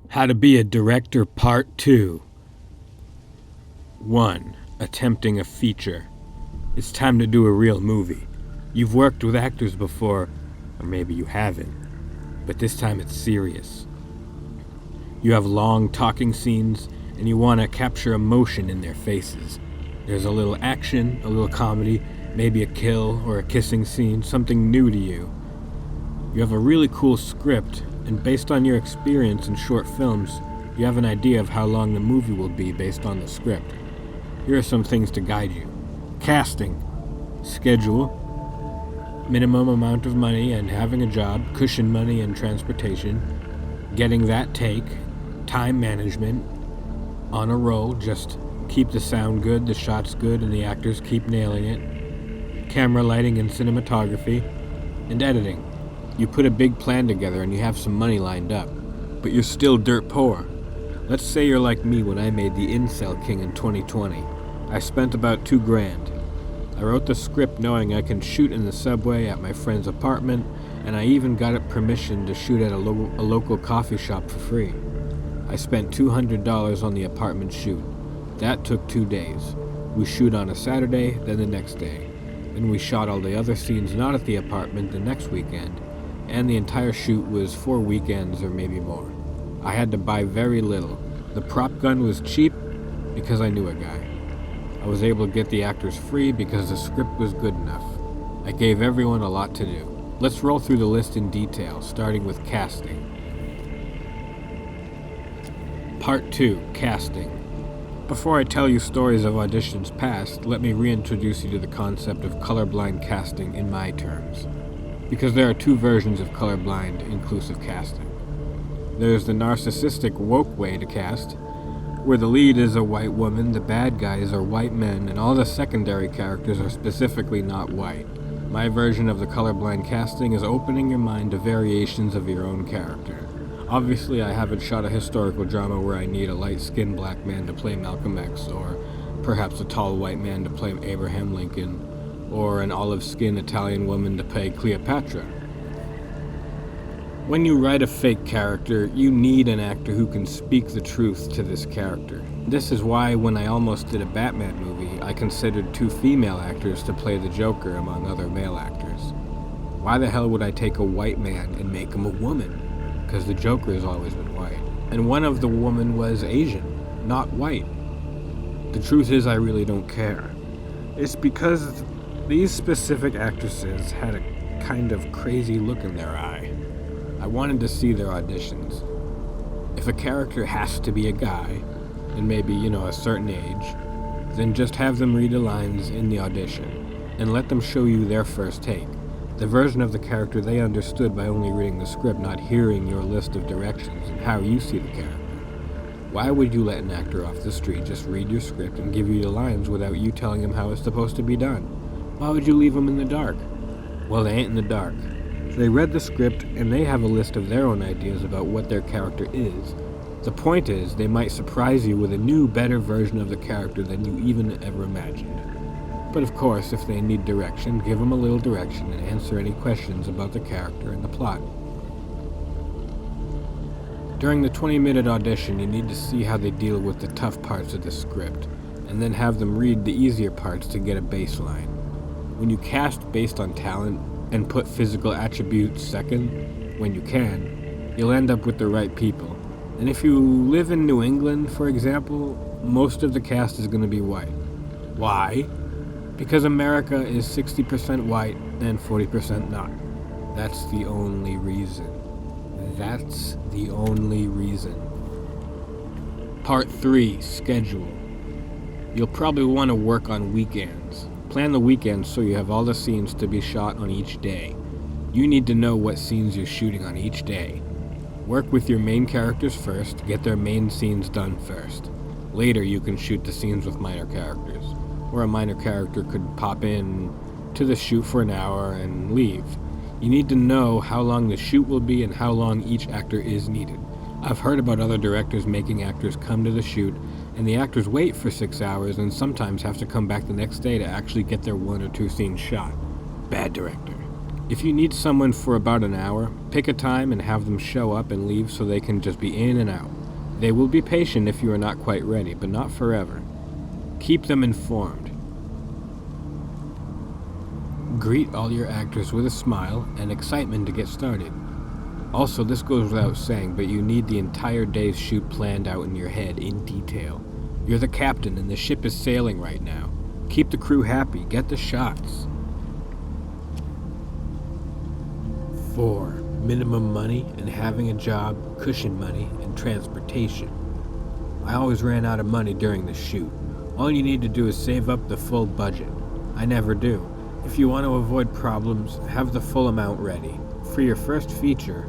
How to Be a Director Part 2. 1. Attempting a feature. It's time to do a real movie. You've worked with actors before, or maybe you haven't, but this time it's serious. You have long talking scenes, and you want to capture emotion in their faces. There's a little action, a little comedy, maybe a kill or a kissing scene, something new to you. You have a really cool script, and based on your experience in short films, you have an idea of how long the movie will be based on the script. Here are some things to guide you. Casting. Schedule. Minimum amount of money and having a job, cushion money and transportation. Getting that take. Time management. On a roll, just keep the sound good, the shots good, and the actors keep nailing it. Camera lighting and cinematography. And editing. You put a big plan together and you have some money lined up, but you're still dirt poor. Let's say you're like me when I made The Incel King in 2020. I spent about $2,000. I wrote the script knowing I can shoot in the subway at my friend's apartment, and I even got it permission to shoot at a local coffee shop for free. I spent $200 on the apartment shoot. That took 2 days. We shoot on a Saturday, then the next day. Then we shot all the other scenes not at the apartment the next weekend. And the entire shoot was 4 weekends or maybe more. I had to buy very little. The prop gun was cheap because I knew a guy. I was able to get the actors free because the script was good enough. I gave everyone a lot to do. Let's roll through the list in detail, starting with casting. Part 2, Casting. Before I tell you stories of auditions past, let me reintroduce you to the concept of colorblind casting in my terms. Because there are 2 versions of colorblind inclusive casting. There's the narcissistic woke way to cast, where the lead is a white woman, the bad guys are white men, and all the secondary characters are specifically not white. My version of the colorblind casting is opening your mind to variations of your own character. Obviously, I haven't shot a historical drama where I need a light-skinned black man to play Malcolm X, or perhaps a tall white man to play Abraham Lincoln, or an olive-skinned Italian woman to play Cleopatra. When you write a fake character, you need an actor who can speak the truth to this character. This is why when I almost did a Batman movie, I considered 2 female actors to play the Joker among other male actors. Why the hell would I take a white man and make him a woman? Because the Joker has always been white. And one of the women was Asian, not white. The truth is I really don't care. It's because these specific actresses had a kind of crazy look in their eye. I wanted to see their auditions. If a character has to be a guy, and maybe, a certain age, then just have them read the lines in the audition, and let them show you their first take. The version of the character they understood by only reading the script, not hearing your list of directions and how you see the character. Why would you let an actor off the street just read your script and give you the lines without you telling him how it's supposed to be done? Why would you leave them in the dark? Well, they ain't in the dark. They read the script, and they have a list of their own ideas about what their character is. The point is, they might surprise you with a new, better version of the character than you even ever imagined. But of course, if they need direction, give them a little direction and answer any questions about the character and the plot. During the 20-minute audition, you need to see how they deal with the tough parts of the script, and then have them read the easier parts to get a baseline. When you cast based on talent and put physical attributes second, when you can, you'll end up with the right people. And if you live in New England, for example, most of the cast is going to be white. Why? Because America is 60% white and 40% not. That's the only reason. That's the only reason. Part 3, Schedule. You'll probably want to work on weekends. Plan the weekends so you have all the scenes to be shot on each day. You need to know what scenes you're shooting on each day. Work with your main characters first, get their main scenes done first. Later you can shoot the scenes with minor characters, or a minor character could pop in to the shoot for an hour and leave. You need to know how long the shoot will be and how long each actor is needed. I've heard about other directors making actors come to the shoot, and the actors wait for 6 hours and sometimes have to come back the next day to actually get their 1 or 2 scenes shot. Bad director. If you need someone for about an hour, pick a time and have them show up and leave so they can just be in and out. They will be patient if you are not quite ready, but not forever. Keep them informed. Greet all your actors with a smile and excitement to get started. Also, this goes without saying, but you need the entire day's shoot planned out in your head in detail. You're the captain and the ship is sailing right now. Keep the crew happy, get the shots. 4. Minimum money and having a job, cushion money, and transportation. I always ran out of money during the shoot. All you need to do is save up the full budget. I never do. If you want to avoid problems, have the full amount ready. For your first feature,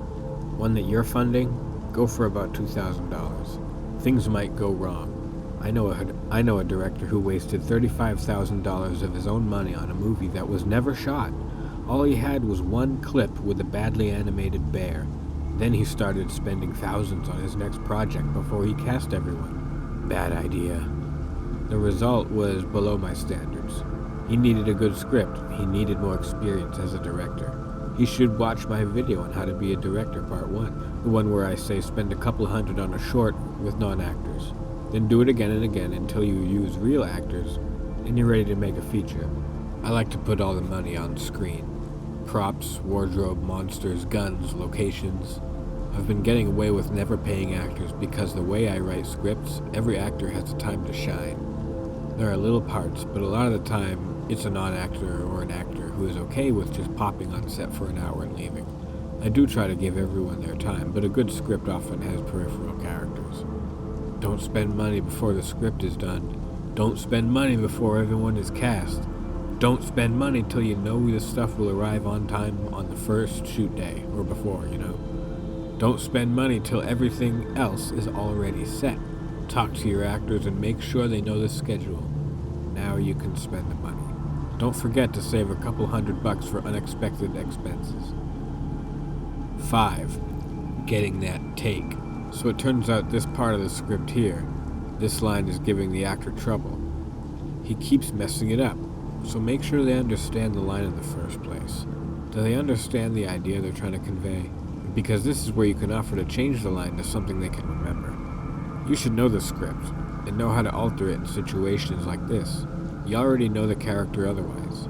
one that you're funding, go for about $2,000. Things might go wrong. I know a director who wasted $35,000 of his own money on a movie that was never shot. All he had was one clip with a badly animated bear. Then he started spending thousands on his next project before he cast everyone. Bad idea. The result was below my standards. He needed a good script. He needed more experience as a director. He should watch my video on how to be a director part 1, the one where I say spend a couple hundred on a short with non-actors. Then do it again and again until you use real actors and you're ready to make a feature. I like to put all the money on screen. Props, wardrobe, monsters, guns, locations. I've been getting away with never paying actors because the way I write scripts, every actor has a time to shine. There are little parts, but a lot of the time, it's a non-actor or an actor who is okay with just popping on set for an hour and leaving. I do try to give everyone their time, but a good script often has peripheral characters. Don't spend money before the script is done. Don't spend money before everyone is cast. Don't spend money till you know the stuff will arrive on time on the first shoot day, or before, Don't spend money till everything else is already set. Talk to your actors and make sure they know the schedule. Now you can spend the money. Don't forget to save a couple $100 for unexpected expenses. 5. Getting that take. So it turns out this part of the script here, this line is giving the actor trouble. He keeps messing it up, so make sure they understand the line in the first place. Do they understand the idea they're trying to convey? Because this is where you can offer to change the line to something they can remember. You should know the script, and know how to alter it in situations like this. You already know the character otherwise.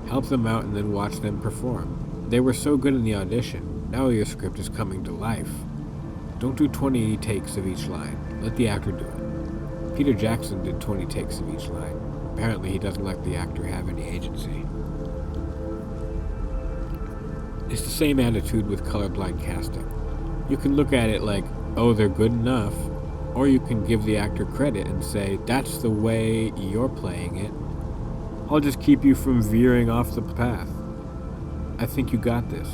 Help them out and then watch them perform. They were so good in the audition, now your script is coming to life. Don't do 20 takes of each line. Let the actor do it. Peter Jackson did 20 takes of each line. Apparently he doesn't let the actor have any agency. It's the same attitude with colorblind casting. You can look at it like, oh, they're good enough, or you can give the actor credit and say, that's the way you're playing it. I'll just keep you from veering off the path. I think you got this.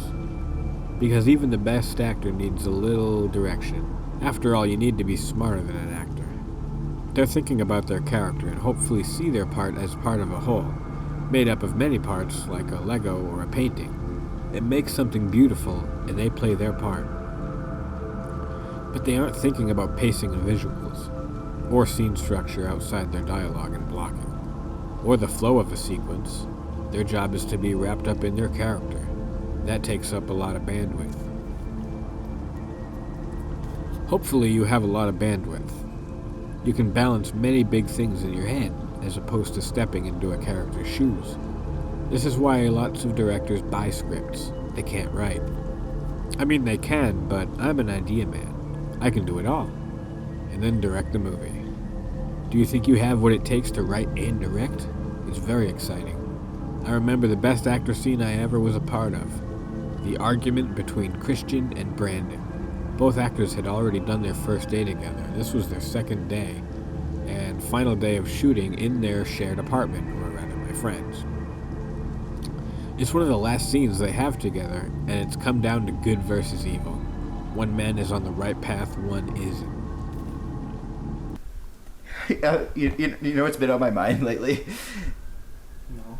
Because even the best actor needs a little direction. After all, you need to be smarter than an actor. They're thinking about their character and hopefully see their part as part of a whole, made up of many parts like a Lego or a painting. It makes something beautiful and they play their part. But they aren't thinking about pacing and visuals, or scene structure outside their dialogue and blocking, or the flow of a sequence. Their job is to be wrapped up in their character. That takes up a lot of bandwidth. Hopefully you have a lot of bandwidth. You can balance many big things in your head, as opposed to stepping into a character's shoes. This is why lots of directors buy scripts. They can't write. I mean, they can, but I'm an idea man. I can do it all, and then direct the movie. Do you think you have what it takes to write and direct? It's very exciting. I remember the best actor scene I ever was a part of. The argument between Christian and Brandon. Both actors had already done their first day together. This was their second day, and final day of shooting in their shared apartment, or rather my friend's. It's one of the last scenes they have together, and it's come down to good versus evil. One man is on the right path, one isn't. You know what's been on my mind lately?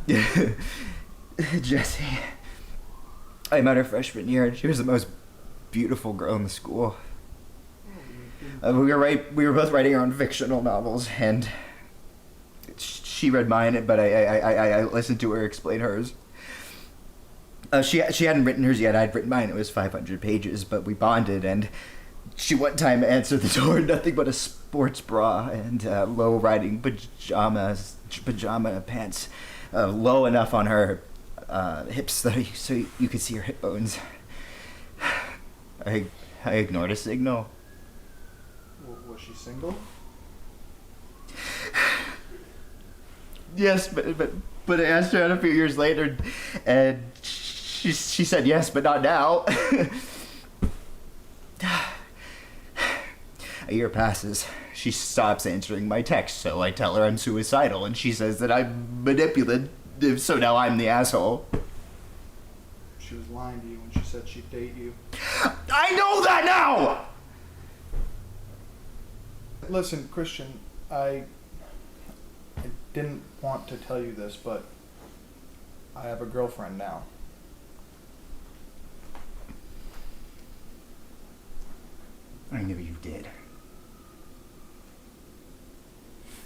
No. Jessie. I met her freshman year, and she was the most beautiful girl in the school. We were both writing our own fictional novels, and she read mine, but I listened to her explain hers. She hadn't written hers yet. I'd written mine. It was 500 pages, but we bonded, and She one time answered the door in nothing but a sports bra and low-riding pajama pants, low enough on her hips so you could see her hip bones. I ignored a signal. Was she single? Yes, but I asked her out a few years later, and she said yes, but not now. A year passes. She stops answering my texts, so I tell her I'm suicidal, and she says that I'm manipulative, so now I'm the asshole. She was lying to you when she said she'd date you. I know that now! Listen, Christian, I didn't want to tell you this, but I have a girlfriend now. I knew you did.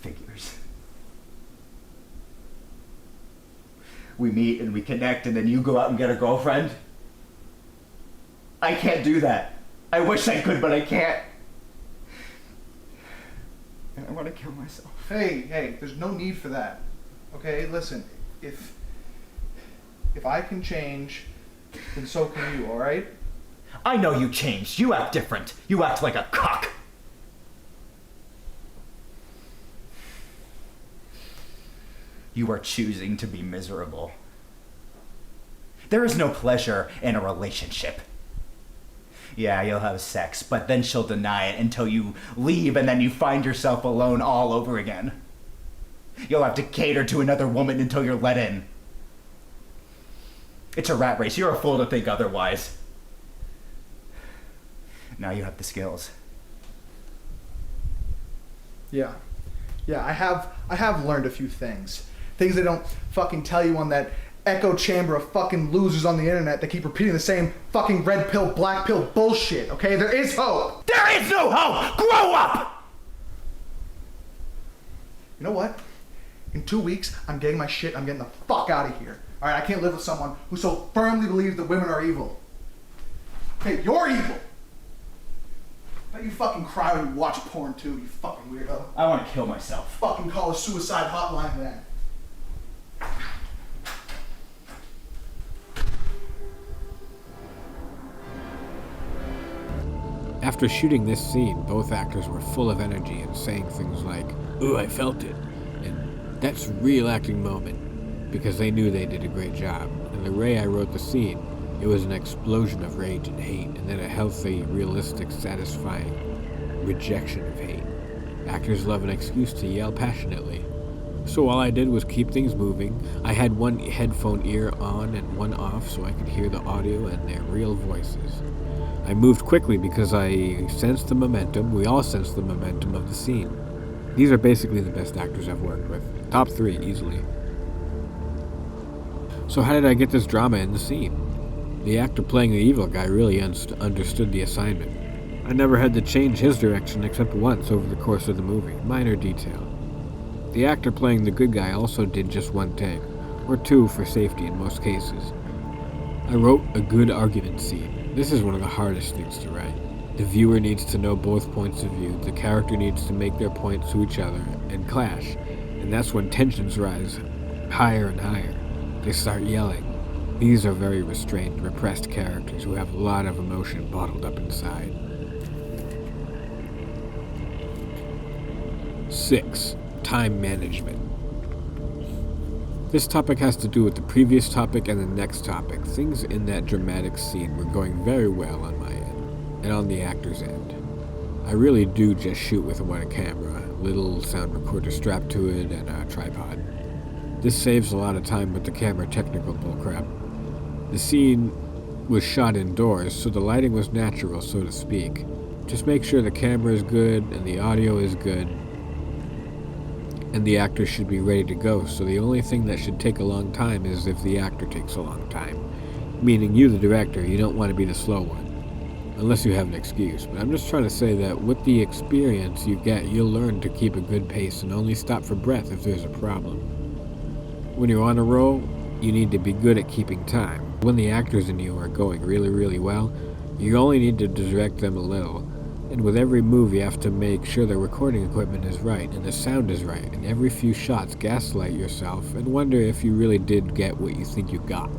Figures. We meet and we connect and then you go out and get a girlfriend? I can't do that. I wish I could, but I can't. And I want to kill myself. Hey, there's no need for that. Okay, listen, if I can change, then so can you, alright? I know you changed. You act different. You act like a cock. You are choosing to be miserable. There is no pleasure in a relationship. Yeah, you'll have sex, but then she'll deny it until you leave and then you find yourself alone all over again. You'll have to cater to another woman until you're let in. It's a rat race. You're a fool to think otherwise. Now you have the skills. Yeah, I have learned a few things. Things they don't fucking tell you on that echo chamber of fucking losers on the internet that keep repeating the same fucking red pill, black pill bullshit, okay? There is hope! There is no hope! Grow up! You know what? In 2 weeks, I'm getting my shit, I'm getting the fuck out of here. Alright, I can't live with someone who so firmly believes that women are evil. Hey, you're evil! Bet you fucking cry when you watch porn too, you fucking weirdo. I want to kill myself. Fucking call a suicide hotline then. After shooting this scene, both actors were full of energy and saying things like, "Ooh, I felt it," and "That's a real acting moment," because they knew they did a great job. And the way I wrote the scene, it was an explosion of rage and hate, and then a healthy, realistic, satisfying rejection of hate. Actors love an excuse to yell passionately. So all I did was keep things moving. I had one headphone ear on and one off so I could hear the audio and their real voices. I moved quickly because I sensed the momentum. We all sensed the momentum of the scene. These are basically the best actors I've worked with. Top 3, easily. So how did I get this drama in the scene? The actor playing the evil guy really understood the assignment. I never had to change his direction except once over the course of the movie. Minor detail. The actor playing the good guy also did just one take, or 2 for safety in most cases. I wrote a good argument scene. This is one of the hardest things to write. The viewer needs to know both points of view. The character needs to make their points to each other and clash. And that's when tensions rise higher and higher. They start yelling. These are very restrained, repressed characters who have a lot of emotion bottled up inside. 6. Time management. This topic has to do with the previous topic and the next topic. Things in that dramatic scene were going very well on my end, and on the actor's end. I really do just shoot with one camera, little sound recorder strapped to it, and a tripod. This saves a lot of time with the camera technical bullcrap. The scene was shot indoors, so the lighting was natural, so to speak. Just make sure the camera is good and the audio is good, and the actor should be ready to go, so the only thing that should take a long time is if the actor takes a long time. Meaning you, the director, you don't want to be the slow one. Unless you have an excuse. But I'm just trying to say that with the experience you get, you'll learn to keep a good pace and only stop for breath if there's a problem. When you're on a roll, you need to be good at keeping time. When the actors in you are going really, really well, you only need to direct them a little, And with every move you have to make sure the recording equipment is right and the sound is right, and every few shots gaslight yourself and wonder if you really did get what you think you got.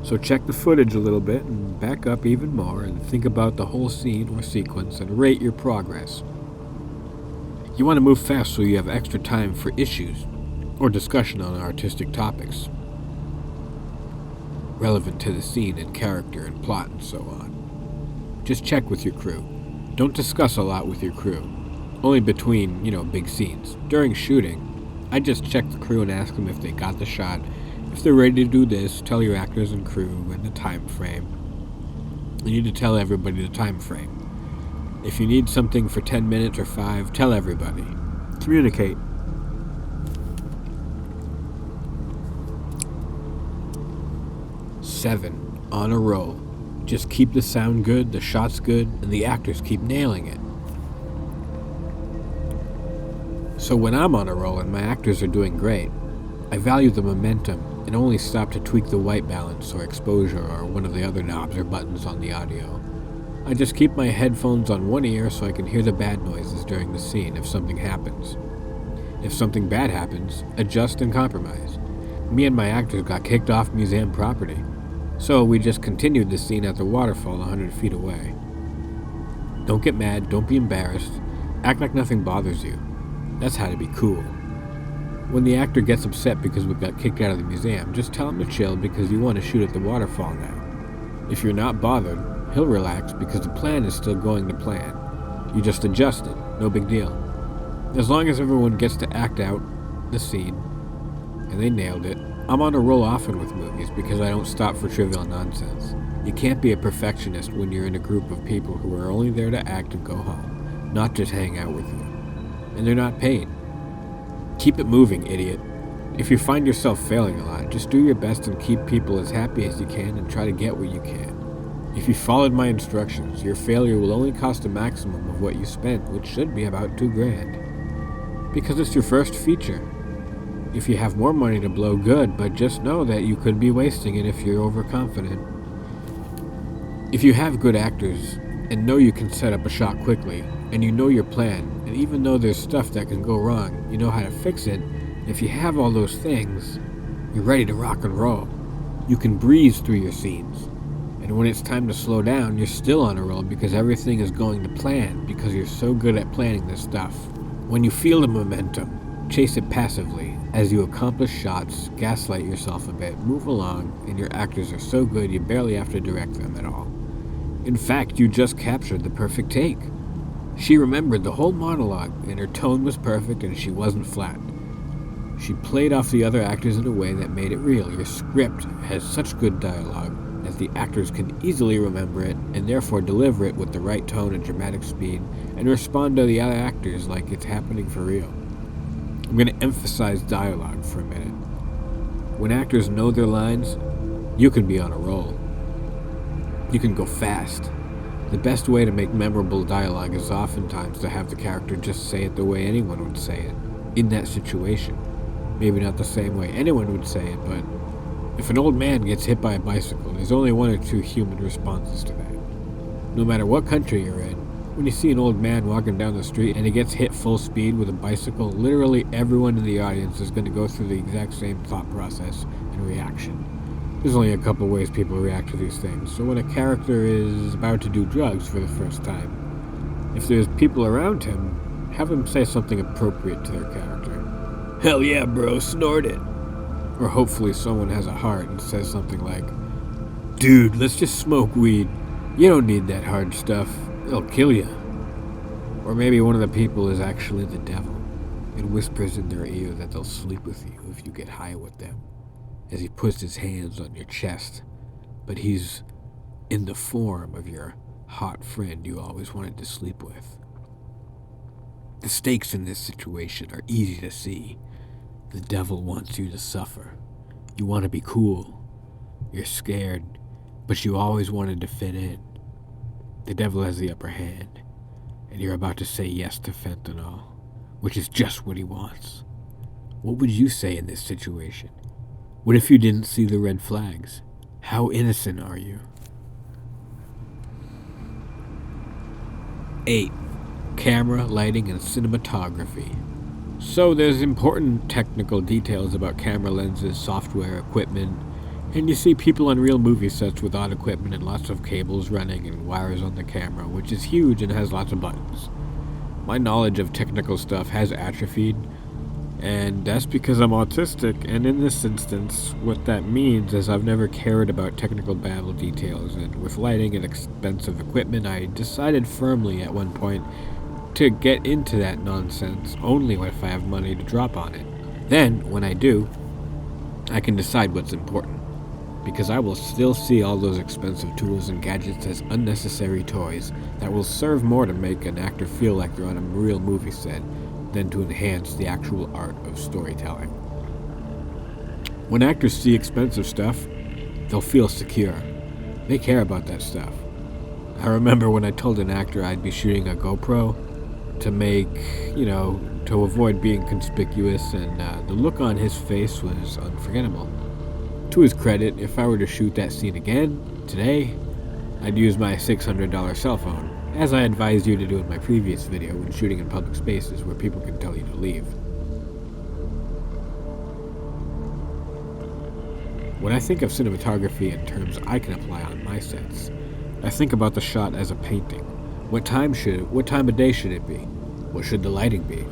So check the footage a little bit and back up even more and think about the whole scene or sequence and rate your progress. You want to move fast so you have extra time for issues or discussion on artistic topics relevant to the scene and character and plot and so on. Just check with your crew. Don't discuss a lot with your crew. Only between, big scenes. During shooting, I just check the crew and ask them if they got the shot. If they're ready to do this, tell your actors and crew and the time frame. You need to tell everybody the time frame. If you need something for 10 minutes or 5, tell everybody. Communicate. Seven, on a roll. Just keep the sound good, the shots good, and the actors keep nailing it. So when I'm on a roll and my actors are doing great, I value the momentum and only stop to tweak the white balance or exposure or one of the other knobs or buttons on the audio. I just keep my headphones on one ear so I can hear the bad noises during the scene if something happens. If something bad happens, adjust and compromise. Me and my actors got kicked off museum property, so we just continued the scene at the waterfall 100 feet away. Don't get mad, don't be embarrassed, act like nothing bothers you. That's how to be cool. When the actor gets upset because we got kicked out of the museum, just tell him to chill because you want to shoot at the waterfall now. If you're not bothered, he'll relax because the plan is still going to plan. You just adjust it, no big deal. As long as everyone gets to act out the scene, and they nailed it. I'm on a roll often with movies because I don't stop for trivial nonsense. You can't be a perfectionist when you're in a group of people who are only there to act and go home, not just hang out with you. And they're not paid. Keep it moving, idiot. If you find yourself failing a lot, just do your best and keep people as happy as you can and try to get what you can. If you followed my instructions, your failure will only cost a maximum of what you spent, which should be about $2,000. Because it's your first feature. If you have more money to blow, good, but just know that you could be wasting it if you're overconfident. If you have good actors and know you can set up a shot quickly, and you know your plan, and even though there's stuff that can go wrong, you know how to fix it, if you have all those things, you're ready to rock and roll. You can breeze through your scenes. And when it's time to slow down, you're still on a roll because everything is going to plan, because you're so good at planning this stuff. When you feel the momentum, chase it passively. As you accomplish shots, gaslight yourself a bit, move along, and your actors are so good you barely have to direct them at all. In fact, you just captured the perfect take. She remembered the whole monologue, and her tone was perfect and she wasn't flat. She played off the other actors in a way that made it real. Your script has such good dialogue that the actors can easily remember it and therefore deliver it with the right tone and dramatic speed and respond to the other actors like it's happening for real. I'm going to emphasize dialogue for a minute. When actors know their lines, you can be on a roll. You can go fast. The best way to make memorable dialogue is oftentimes to have the character just say it the way anyone would say it, in that situation. Maybe not the same way anyone would say it, but if an old man gets hit by a bicycle, there's only one or two human responses to that. No matter what country you're in, when you see an old man walking down the street and he gets hit full speed with a bicycle, literally everyone in the audience is going to go through the exact same thought process and reaction. There's only a couple ways people react to these things, so when a character is about to do drugs for the first time, if there's people around him, have him say something appropriate to their character. Hell yeah, bro, snort it! Or hopefully someone has a heart and says something like, dude, let's just smoke weed. You don't need that hard stuff. It'll kill you. Or maybe one of the people is actually the devil and whispers in their ear that they'll sleep with you if you get high with them, as he puts his hands on your chest, but he's in the form of your hot friend you always wanted to sleep with. The stakes in this situation are easy to see. The devil wants you to suffer. You want to be cool. You're scared, but you always wanted to fit in. The devil has the upper hand, and you're about to say yes to fentanyl, which is just what he wants. What would you say in this situation? What if you didn't see the red flags? How innocent are you? 8. camera, lighting, and cinematography. So there's important technical details about camera lenses, software, equipment, and you see people on real movie sets with odd equipment and lots of cables running and wires on the camera, which is huge and has lots of buttons. My knowledge of technical stuff has atrophied, and that's because I'm autistic, and in this instance, what that means is I've never cared about technical babble details, and with lighting and expensive equipment, I decided firmly at one point to get into that nonsense only if I have money to drop on it. Then, when I do, I can decide what's important, because I will still see all those expensive tools and gadgets as unnecessary toys that will serve more to make an actor feel like they're on a real movie set than to enhance the actual art of storytelling. When actors see expensive stuff, they'll feel secure. They care about that stuff. I remember when I told an actor I'd be shooting a GoPro to make, to avoid being conspicuous, and the look on his face was unforgettable. To his credit, if I were to shoot that scene again, today, I'd use my $600 cell phone, as I advised you to do in my previous video when shooting in public spaces where people can tell you to leave. When I think of cinematography in terms I can apply on my sets, I think about the shot as a painting. What time of day should it be? What should the lighting be?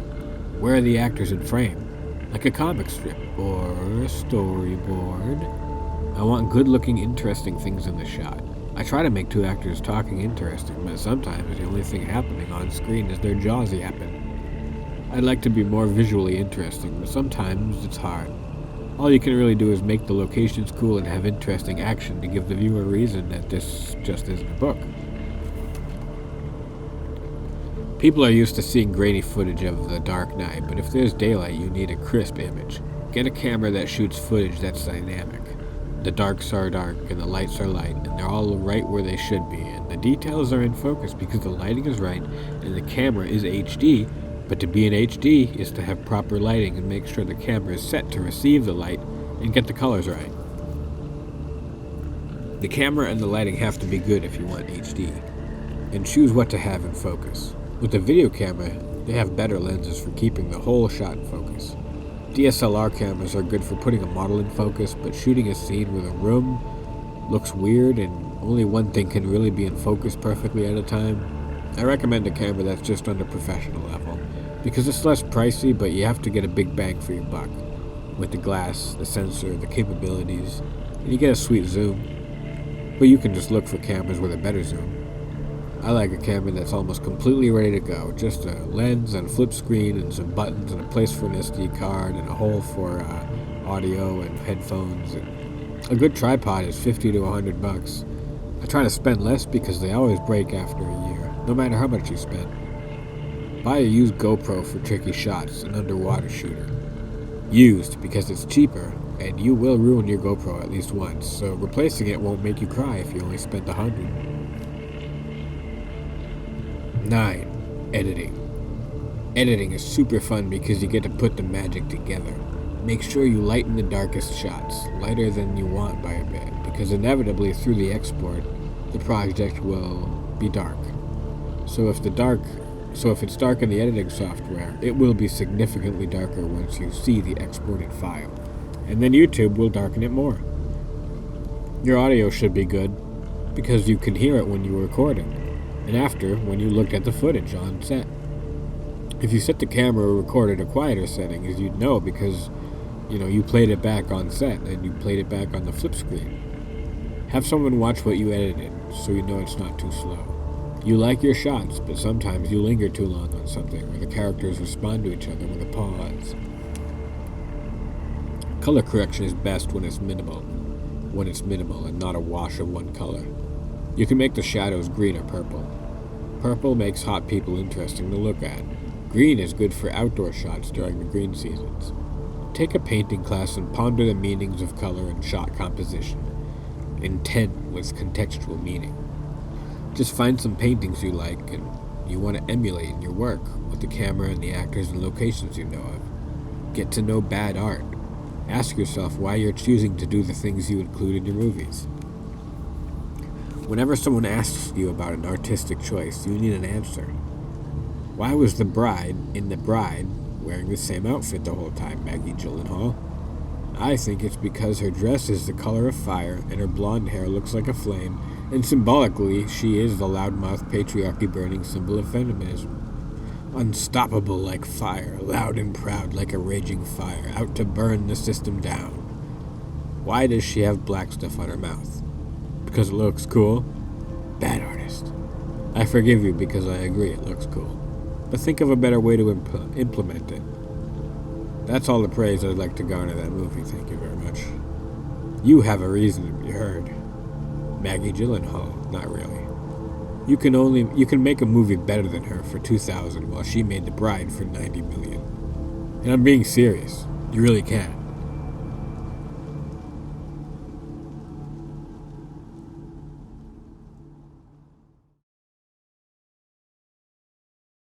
Where are the actors in frame? Like a comic strip or a storyboard. I want good-looking, interesting things in the shot. I try to make two actors talking interesting, but sometimes the only thing happening on screen is their jaws yapping. I'd like to be more visually interesting, but sometimes it's hard. All you can really do is make the locations cool and have interesting action to give the viewer a reason that this just isn't a book. People are used to seeing grainy footage of The Dark Knight, but if there's daylight, you need a crisp image. Get a camera that shoots footage that's dynamic. The darks are dark and the lights are light, and they're all right where they should be, and the details are in focus because the lighting is right and the camera is HD, but to be in HD is to have proper lighting and make sure the camera is set to receive the light and get the colors right. The camera and the lighting have to be good if you want HD, and choose what to have in focus. With the video camera, they have better lenses for keeping the whole shot in focus. DSLR cameras are good for putting a model in focus, but shooting a scene with a room looks weird and only one thing can really be in focus perfectly at a time. I recommend a camera that's just under professional level, because it's less pricey, but you have to get a big bang for your buck. With the glass, the sensor, the capabilities, and you get a sweet zoom. But you can just look for cameras with a better zoom. I like a camera that's almost completely ready to go. Just a lens and a flip screen and some buttons and a place for an SD card and a hole for audio and headphones. And a good tripod is $50 to $100. I try to spend less because they always break after a year, no matter how much you spend. Buy a used GoPro for tricky shots, an underwater shooter. Used because it's cheaper, and you will ruin your GoPro at least once, so replacing it won't make you cry if you only spent $100. 9. Editing. Editing is super fun because you get to put the magic together. Make sure you lighten the darkest shots, lighter than you want by a bit, because inevitably through the export, the project will be dark. So if it's dark in the editing software, it will be significantly darker once you see the exported file, and then YouTube will darken it more. Your audio should be good, because you can hear it when you're recording, and after when you look at the footage on set. If you set the camera or record at a quieter setting, as you'd know because, you played it back on set and you played it back on the flip screen. Have someone watch what you edited so you know it's not too slow. You like your shots, but sometimes you linger too long on something where the characters respond to each other with a pause. Color correction is best when it's minimal and not a wash of one color. You can make the shadows green or purple. Purple makes hot people interesting to look at. Green is good for outdoor shots during the green seasons. Take a painting class and ponder the meanings of color and shot composition. Intent with contextual meaning. Just find some paintings you like and you want to emulate in your work with the camera and the actors and locations you know of. Get to know bad art. Ask yourself why you're choosing to do the things you include in your movies. Whenever someone asks you about an artistic choice, you need an answer. Why was the bride wearing the same outfit the whole time, Maggie Gyllenhaal? I think it's because her dress is the color of fire and her blonde hair looks like a flame, and symbolically she is the loudmouth patriarchy burning symbol of feminism. Unstoppable like fire, loud and proud like a raging fire, out to burn the system down. Why does she have black stuff on her mouth? Because it looks cool? Bad artist. I forgive you because I agree it looks cool. But think of a better way to implement it. That's all the praise I'd like to garner that movie, thank you very much. You have a reason to be heard. Maggie Gyllenhaal, not really. You can make a movie better than her for $2,000 while she made The Bride for $90 million. And I'm being serious. You really can.